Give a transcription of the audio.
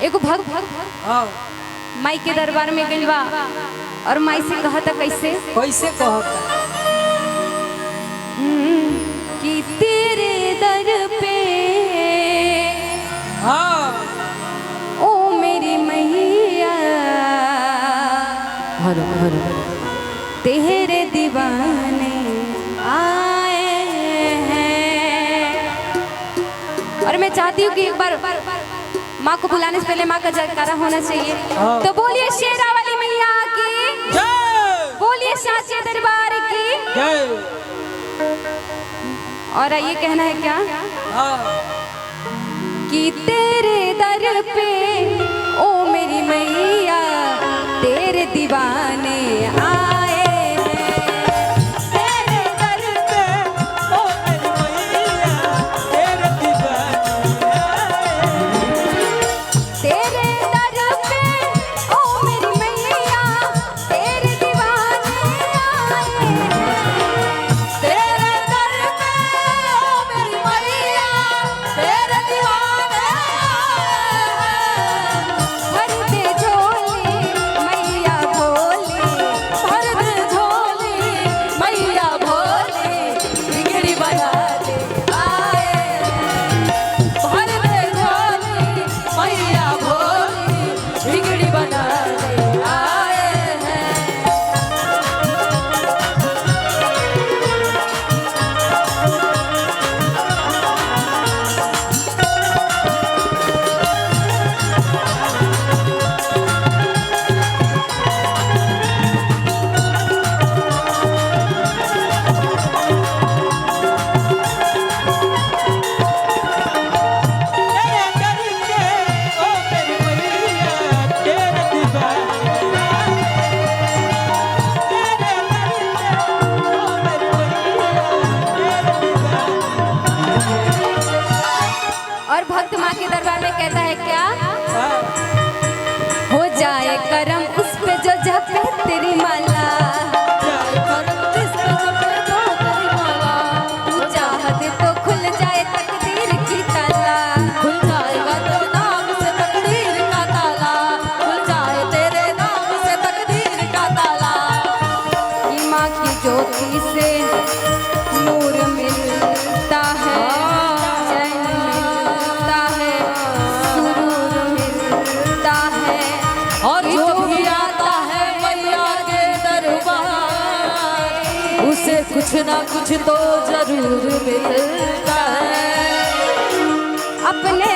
एगो माई के दरबार में गइल बा और माई से कहता कैसे कैसे कहता कि तेरे दर पे ओ मेरी मैया तेरे दीवाने आए हैं। और मैं चाहती हूँ कि एक बार माँ को बुलाने से पहले माँ का जयकारा होना चाहिए। तो बोलिए शेरा वाली मैया की जय, बोलिए साचे दरबार की जय। और ये कहना है क्या कि तेरे दर पे ओ मेरी मैया तेरे दीवाने आए हैं। तेरे दर पे ओ मेरी मैया तेरे दीवाने तेरे दर पे ओ मेरी मैया तेरे दीवाने आए हैं। तेरे दर पे ओ मेरी मैया तेरे दीवाने भर दे झोली मैया भोली, भर दे झोली मैया भोली, बिगड़ी बना दे आए हैं। भर दे झोली मैया भोली, बिगड़ी बना दे आए हैं। और भक्त माँ के दरबार में कहता है क्या हो जाए करम उस पे जो जपे तेरी माला, तू चाहत तो खुल जाए तकदीर की ताला, खुल जाएगा तेरे नाम से तकदीर का ताला, खुल जाए तेरे नाम से तकदीर का ताला। कि माँ की ज्योति से नूर मिलता है, चैन मिलता है, सुरूर मिलता है, और जो भी आता है मैया के दरबार उसे कुछ ना कुछ तो जरूर मिलता है। अपने